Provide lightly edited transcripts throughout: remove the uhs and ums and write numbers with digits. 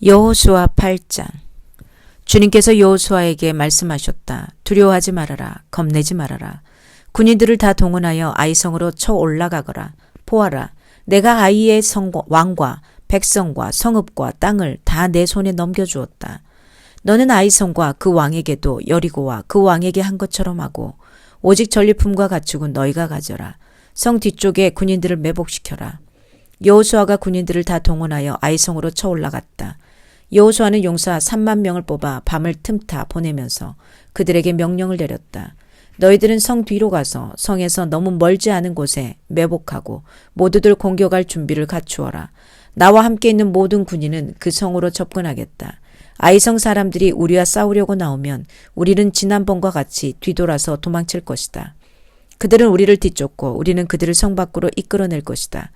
여호수아 8장. 주님께서 여호수아에게 말씀하셨다. 두려워하지 말아라. 겁내지 말아라. 군인들을 다 동원하여 아이성으로 쳐 올라가거라. 보아라. 내가 아이의 왕과 백성과 성읍과 땅을 다 내 손에 넘겨주었다. 너는 아이성과 그 왕에게도 여리고와 그 왕에게 한 것처럼 하고 오직 전리품과 가축은 너희가 가져라. 성 뒤쪽에 군인들을 매복시켜라. 여호수아가 군인들을 다 동원하여 아이성으로 쳐 올라갔다. 여호수아는 용사 3만 명을 뽑아 밤을 틈타 보내면서 그들에게 명령을 내렸다. 너희들은 성 뒤로 가서 성에서 너무 멀지 않은 곳에 매복하고 모두들 공격할 준비를 갖추어라. 나와 함께 있는 모든 군인은 그 성으로 접근하겠다. 아이성 사람들이 우리와 싸우려고 나오면 우리는 지난번과 같이 뒤돌아서 도망칠 것이다. 그들은 우리를 뒤쫓고 우리는 그들을 성 밖으로 이끌어낼 것이다.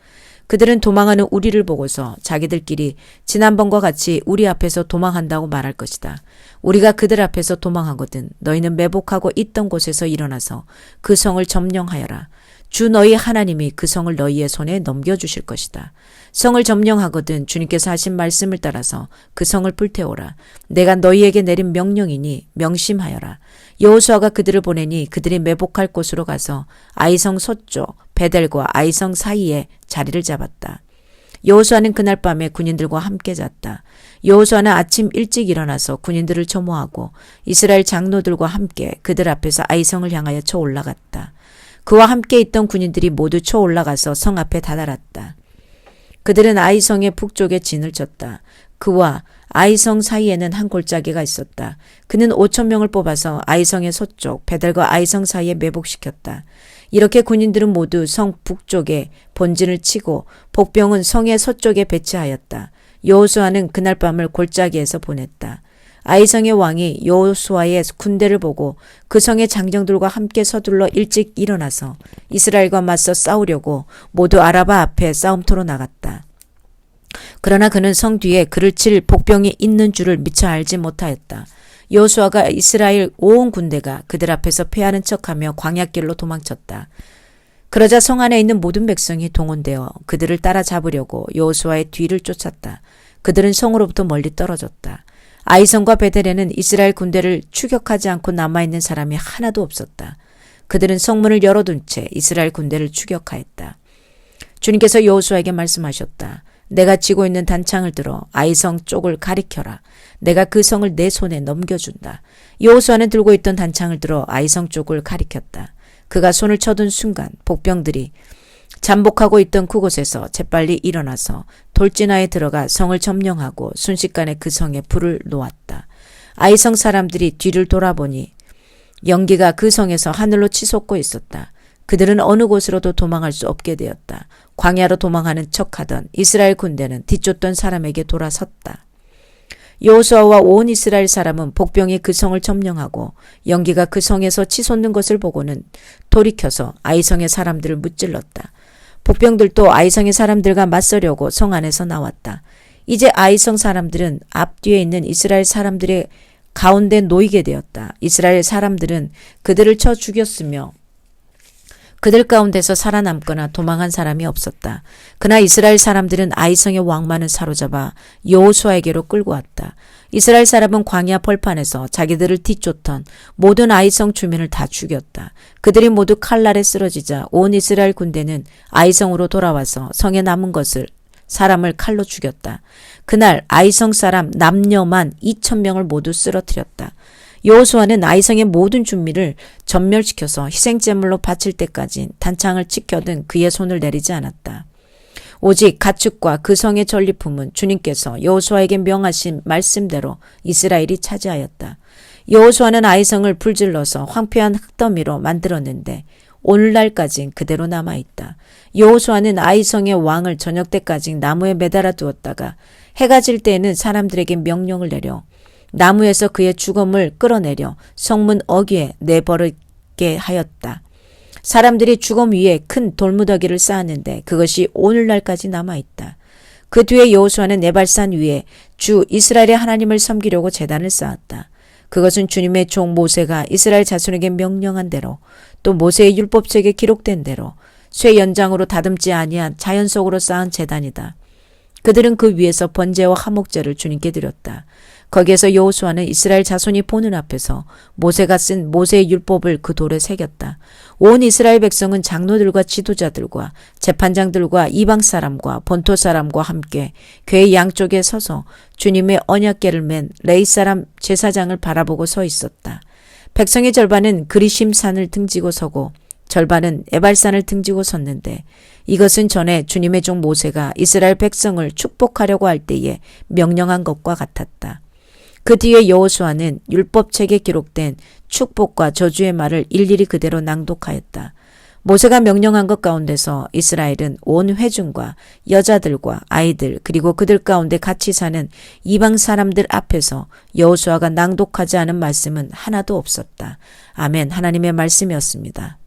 그들은 도망하는 우리를 보고서 자기들끼리 지난번과 같이 우리 앞에서 도망한다고 말할 것이다. 우리가 그들 앞에서 도망하거든 너희는 매복하고 있던 곳에서 일어나서 그 성을 점령하여라. 주 너희 하나님이 그 성을 너희의 손에 넘겨주실 것이다. 성을 점령하거든 주님께서 하신 말씀을 따라서 그 성을 불태워라. 내가 너희에게 내린 명령이니 명심하여라. 여호수아가 그들을 보내니 그들이 매복할 곳으로 가서 아이성 서쪽 베델과 아이성 사이에 자리를 잡았다. 여호수아는 그날 밤에 군인들과 함께 잤다. 여호수아는 아침 일찍 일어나서 군인들을 초모하고 이스라엘 장로들과 함께 그들 앞에서 아이성을 향하여 쳐 올라갔다. 그와 함께 있던 군인들이 모두 쳐 올라가서 성 앞에 다다랐다. 그들은 아이성의 북쪽에 진을 쳤다. 그와 아이성 사이에는 한 골짜기가 있었다. 그는 5천 명을 뽑아서 아이성의 서쪽 베델과 아이성 사이에 매복시켰다. 이렇게 군인들은 모두 성 북쪽에 본진을 치고 복병은 성의 서쪽에 배치하였다. 여호수아는 그날 밤을 골짜기에서 보냈다. 아이성의 왕이 여호수아의 군대를 보고 그 성의 장정들과 함께 서둘러 일찍 일어나서 이스라엘과 맞서 싸우려고 모두 아라바 앞에 싸움터로 나갔다. 그러나 그는 성 뒤에 그를 칠 복병이 있는 줄을 미처 알지 못하였다. 여호수아가 이스라엘 온 군대가 그들 앞에서 패하는 척하며 광야길로 도망쳤다. 그러자 성 안에 있는 모든 백성이 동원되어 그들을 따라잡으려고 여호수아의 뒤를 쫓았다. 그들은 성으로부터 멀리 떨어졌다. 아이성과 베델에는 이스라엘 군대를 추격하지 않고 남아있는 사람이 하나도 없었다. 그들은 성문을 열어둔 채 이스라엘 군대를 추격하였다. 주님께서 여호수아에게 말씀하셨다. 내가 쥐고 있는 단창을 들어 아이성 쪽을 가리켜라. 내가 그 성을 내 손에 넘겨준다. 여호수아는 들고 있던 단창을 들어 아이성 쪽을 가리켰다. 그가 손을 쳐둔 순간 복병들이 잠복하고 있던 그곳에서 재빨리 일어나서 돌진하에 들어가 성을 점령하고 순식간에 그 성에 불을 놓았다. 아이성 사람들이 뒤를 돌아보니 연기가 그 성에서 하늘로 치솟고 있었다. 그들은 어느 곳으로도 도망할 수 없게 되었다. 광야로 도망하는 척하던 이스라엘 군대는 뒤쫓던 사람에게 돌아섰다. 여호수아와 온 이스라엘 사람은 복병이 그 성을 점령하고 연기가 그 성에서 치솟는 것을 보고는 돌이켜서 아이성의 사람들을 무찔렀다. 복병들도 아이성의 사람들과 맞서려고 성 안에서 나왔다. 이제 아이성 사람들은 앞뒤에 있는 이스라엘 사람들의 가운데 놓이게 되었다. 이스라엘 사람들은 그들을 쳐 죽였으며 그들 가운데서 살아남거나 도망한 사람이 없었다. 그러나 이스라엘 사람들은 아이성의 왕만을 사로잡아 여호수아에게로 끌고 왔다. 이스라엘 사람은 광야 벌판에서 자기들을 뒤쫓던 모든 아이성 주민을 다 죽였다. 그들이 모두 칼날에 쓰러지자 온 이스라엘 군대는 아이성으로 돌아와서 성에 남은 것을 사람을 칼로 죽였다. 그날 아이성 사람 남녀만 2천 명을 모두 쓰러뜨렸다. 여호수아는 아이성의 모든 준비를 전멸시켜서 희생제물로 바칠 때까지 단창을 지켜든 그의 손을 내리지 않았다. 오직 가축과 그 성의 전리품은 주님께서 여호수아에게 명하신 말씀대로 이스라엘이 차지하였다. 여호수아는 아이성을 불질러서 황폐한 흙더미로 만들었는데 오늘날까지 그대로 남아있다. 여호수아는 아이성의 왕을 저녁 때까지 나무에 매달아 두었다가 해가 질 때에는 사람들에게 명령을 내려 나무에서 그의 죽음을 끌어내려 성문 어귀에 내버리게 하였다. 사람들이 죽음 위에 큰 돌무더기를 쌓았는데 그것이 오늘날까지 남아있다. 그 뒤에 여호수아는 네발산 위에 주 이스라엘의 하나님을 섬기려고 제단을 쌓았다. 그것은 주님의 종 모세가 이스라엘 자손에게 명령한 대로 또 모세의 율법책에 기록된 대로 쇠 연장으로 다듬지 아니한 자연 속으로 쌓은 제단이다. 그들은 그 위에서 번제와 화목제를 주님께 드렸다. 거기에서 여호수아는 이스라엘 자손이 보는 앞에서 모세가 쓴 모세의 율법을 그 돌에 새겼다. 온 이스라엘 백성은 장로들과 지도자들과 재판장들과 이방 사람과 본토 사람과 함께 궤의 양쪽에 서서 주님의 언약궤를 맨 레위 사람 제사장을 바라보고 서 있었다. 백성의 절반은 그리심 산을 등지고 서고 절반은 에발산을 등지고 섰는데 이것은 전에 주님의 종 모세가 이스라엘 백성을 축복하려고 할 때에 명령한 것과 같았다. 그 뒤에 여호수아는 율법책에 기록된 축복과 저주의 말을 일일이 그대로 낭독하였다. 모세가 명령한 것 가운데서 이스라엘은 온 회중과 여자들과 아이들 그리고 그들 가운데 같이 사는 이방 사람들 앞에서 여호수아가 낭독하지 않은 말씀은 하나도 없었다. 아멘. 하나님의 말씀이었습니다.